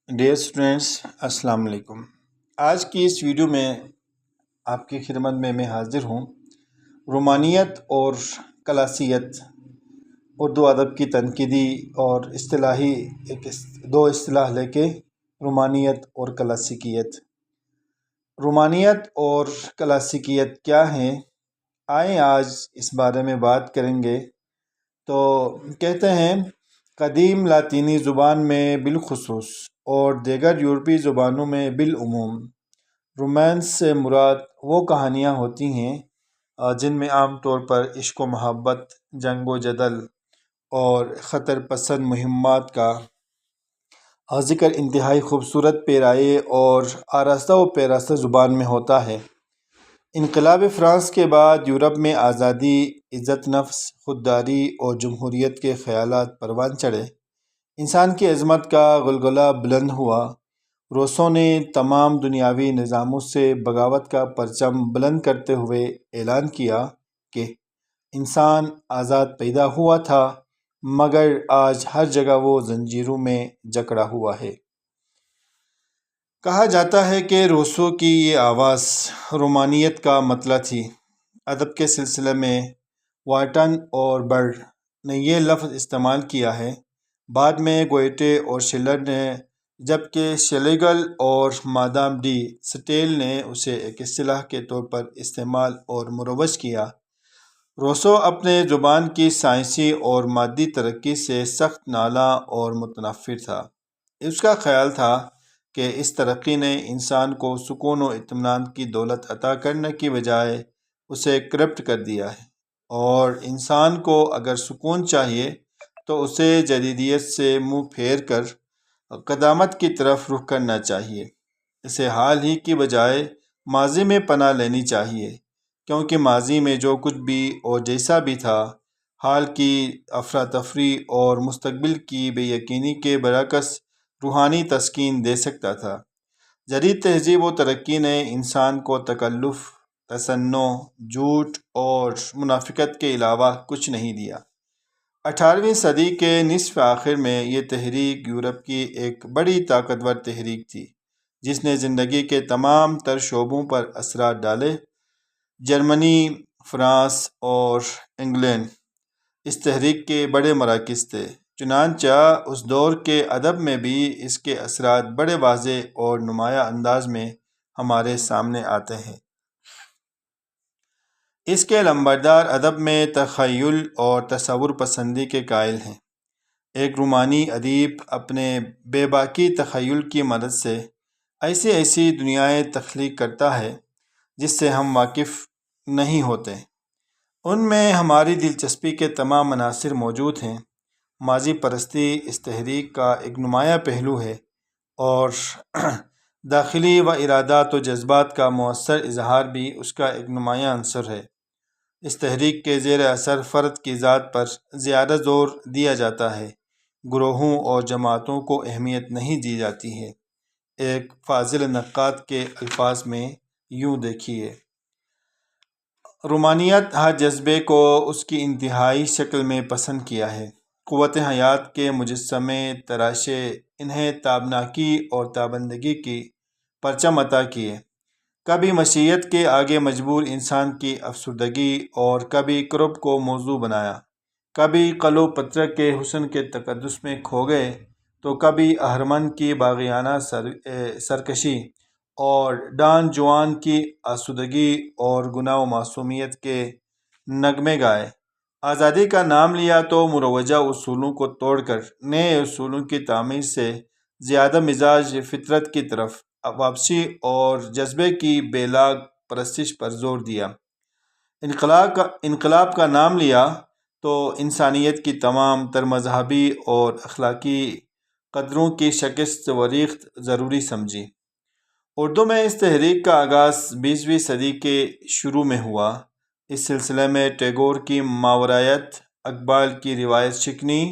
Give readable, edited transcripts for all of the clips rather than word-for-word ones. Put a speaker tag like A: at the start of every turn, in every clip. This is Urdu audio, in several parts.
A: ڈیئر اسٹوڈینٹس، السلام علیکم۔ آج کی اس ویڈیو میں آپ کی خدمت میں حاضر ہوں۔ رومانیت اور کلاسیت اردو ادب کی تنقیدی اور اصطلاحی دو اصطلاح لے کے رومانیت اور کلاسیکیت۔ رومانیت اور کلاسیکیت کیا ہیں؟ آئیں آج اس بارے میں بات کریں گے۔ تو کہتے ہیں قدیم لاطینی زبان میں بالخصوص اور دیگر یورپی زبانوں میں بالعموم رومانس سے مراد وہ کہانیاں ہوتی ہیں جن میں عام طور پر عشق و محبت، جنگ و جدل اور خطر پسند مہمات کا ذکر انتہائی خوبصورت پیرائے اور آراستہ و پیراستہ زبان میں ہوتا ہے۔ انقلاب فرانس کے بعد یورپ میں آزادی، عزت نفس، خودداری اور جمہوریت کے خیالات پروان چڑھے۔ انسان کی عظمت کا غلغلہ بلند ہوا۔ روسو نے تمام دنیاوی نظاموں سے بغاوت کا پرچم بلند کرتے ہوئے اعلان کیا کہ انسان آزاد پیدا ہوا تھا، مگر آج ہر جگہ وہ زنجیروں میں جکڑا ہوا ہے۔ کہا جاتا ہے کہ روسو کی یہ آواز رومانیت کا مطلع تھی۔ ادب کے سلسلے میں وارٹن اور برڈ نے یہ لفظ استعمال کیا ہے، بعد میں گوئٹے اور شلر نے، جبکہ شلیگل اور مادام ڈی سٹیل نے اسے ایک اصطلاح کے طور پر استعمال اور مروج کیا۔ روسو اپنے زبان کی سائنسی اور مادی ترقی سے سخت نالاں اور متنفر تھا۔ اس کا خیال تھا کہ اس ترقی نے انسان کو سکون و اطمینان کی دولت عطا کرنے کی بجائے اسے کرپٹ کر دیا ہے، اور انسان کو اگر سکون چاہیے تو اسے جدیدیت سے منہ پھیر کر قدامت کی طرف رخ کرنا چاہیے۔ اسے حال ہی کی بجائے ماضی میں پناہ لینی چاہیے، کیونکہ ماضی میں جو کچھ بھی اور جیسا بھی تھا، حال کی افراتفری اور مستقبل کی بے یقینی کے برعکس روحانی تسکین دے سکتا تھا۔ جدید تہذیب و ترقی نے انسان کو تکلف، تصنع، جھوٹ اور منافقت کے علاوہ کچھ نہیں دیا۔ 18ویں صدی کے نصف آخر میں یہ تحریک یورپ کی ایک بڑی طاقتور تحریک تھی جس نے زندگی کے تمام تر شعبوں پر اثرات ڈالے۔ جرمنی، فرانس اور انگلینڈ اس تحریک کے بڑے مراکز تھے، چنانچہ اس دور کے ادب میں بھی اس کے اثرات بڑے واضح اور نمایاں انداز میں ہمارے سامنے آتے ہیں۔ اس کے لمبردار ادب میں تخیل اور تصور پسندی کے قائل ہیں۔ ایک رومانی ادیب اپنے بے باکی تخیل کی مدد سے ایسی دنیائیں تخلیق کرتا ہے جس سے ہم واقف نہیں ہوتے۔ ان میں ہماری دلچسپی کے تمام عناصر موجود ہیں۔ ماضی پرستی اس تحریک کا ایک نمایاں پہلو ہے، اور داخلی و ارادات و جذبات کا مؤثر اظہار بھی اس کا ایک نمایاں عنصر ہے۔ اس تحریک کے زیر اثر فرد کی ذات پر زیادہ زور دیا جاتا ہے، گروہوں اور جماعتوں کو اہمیت نہیں دی جاتی ہے۔ ایک فاضل نقاد کے الفاظ میں یوں دیکھیے: رومانیت ہر جذبے کو اس کی انتہائی شکل میں پسند کیا ہے۔ قوت حیات کے مجسمے تراشے، انہیں تابناکی اور تابندگی کی پرچم عطا کیے۔ کبھی مشیت کے آگے مجبور انسان کی افسردگی اور کبھی کرب کو موضوع بنایا۔ کبھی کلو پتر کے حسن کے تقدس میں کھو گئے تو کبھی اہرمن کی باغیانہ سرکشی اور ڈان جوان کی آسودگی اور گناہ و معصومیت کے نغمے گائے۔ آزادی کا نام لیا تو مروجہ اصولوں کو توڑ کر نئے اصولوں کی تعمیر سے زیادہ مزاج فطرت کی طرف واپسی اور جذبے کی بے لاگ پرستش پر زور دیا۔ انقلاب کا نام لیا تو انسانیت کی تمام تر مذہبی اور اخلاقی قدروں کی شکست و ریخت ضروری سمجھی۔ اردو میں اس تحریک کا آغاز 20ویں صدی کے شروع میں ہوا۔ اس سلسلے میں ٹیگور کی ماورائیت، اقبال کی روایت شکنی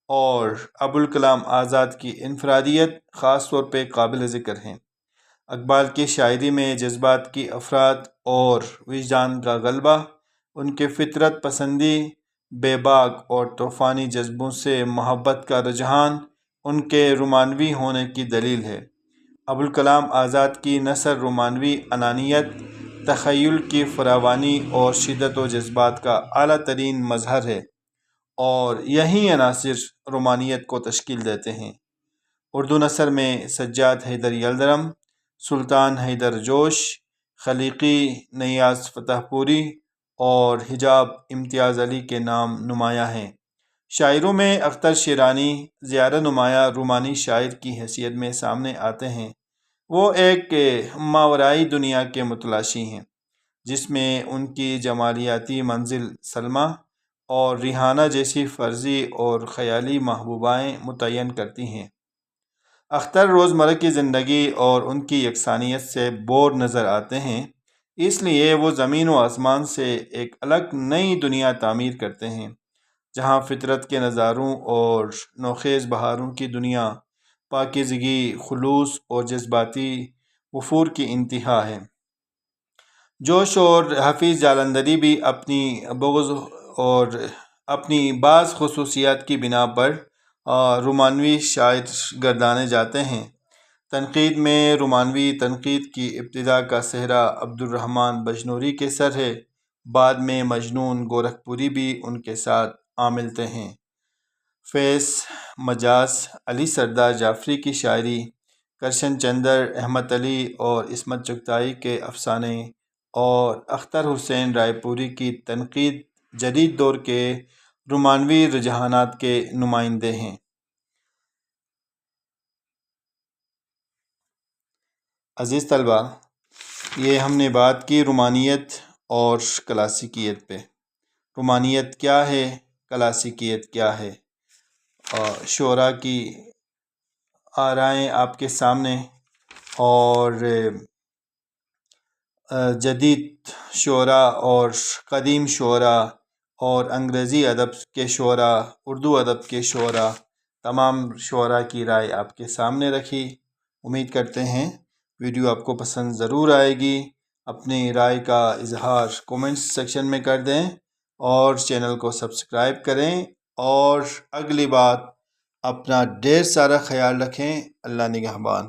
A: اور ابوالکلام آزاد کی انفرادیت خاص طور پہ قابل ذکر ہیں۔ اقبال کی شاعری میں جذبات کی افراد اور وجدان کا غلبہ، ان کے فطرت پسندی، بے باک اور طوفانی جذبوں سے محبت کا رجحان، ان کے رومانوی ہونے کی دلیل ہے۔ ابوالکلام آزاد کی نثر رومانوی انانیت، تخیل کی فراوانی اور شدت و جذبات کا اعلیٰ ترین مظہر ہے، اور یہی عناصر رومانیت کو تشکیل دیتے ہیں۔ اردو نثر میں سجاد حیدر یلدرم، سلطان حیدر جوش، خلیقی نیاز فتح پوری اور حجاب امتیاز علی کے نام نمایاں ہیں۔ شاعروں میں اختر شیرانی زیادہ نمایاں رومانی شاعر کی حیثیت میں سامنے آتے ہیں۔ وہ ایک ماورائی دنیا کے متلاشی ہیں، جس میں ان کی جمالیاتی منزل سلمیٰ اور ریحانہ جیسی فرضی اور خیالی محبوبائیں متعین کرتی ہیں۔ اختر روزمرہ کی زندگی اور ان کی یکسانیت سے بور نظر آتے ہیں، اس لیے وہ زمین و آسمان سے ایک الگ نئی دنیا تعمیر کرتے ہیں، جہاں فطرت کے نظاروں اور نوخیز بہاروں کی دنیا پاکیزگی، خلوص اور جذباتی وفور کی انتہا ہے۔ جوش اور حفیظ جالندھری بھی اپنی بغض اور اپنی بعض خصوصیات کی بنا پر رومانوی شاعر گردانے جاتے ہیں۔ تنقید میں رومانوی تنقید کی ابتدا کا صحرا عبدالرحمن بجنوری کے سر ہے، بعد میں مجنون گورکھپوری بھی ان کے ساتھ آ ملتے ہیں۔ فیض مجاز، علی سردار جعفری کی شاعری، کرشن چندر، احمد علی اور عصمت چغتائی کے افسانے اور اختر حسین رائے پوری کی تنقید جدید دور کے رومانوی رجحانات کے نمائندے ہیں۔ عزیز طلبہ، یہ ہم نے بات کی رومانیت اور کلاسیکیت پہ۔ رومانیت کیا ہے، کلاسیکیت کیا ہے، شعراء کی آرائیں آپ کے سامنے، اور جدید شعراء اور قدیم شعراء اور انگریزی ادب کے شعراء، اردو ادب کے شعراء، تمام شعراء کی رائے آپ کے سامنے رکھی۔ امید کرتے ہیں ویڈیو آپ کو پسند ضرور آئے گی۔ اپنی رائے کا اظہار کومنٹس سیکشن میں کر دیں اور چینل کو سبسکرائب کریں، اور اگلی بات اپنا ڈھیر سارا خیال رکھیں۔ اللہ نگہبان۔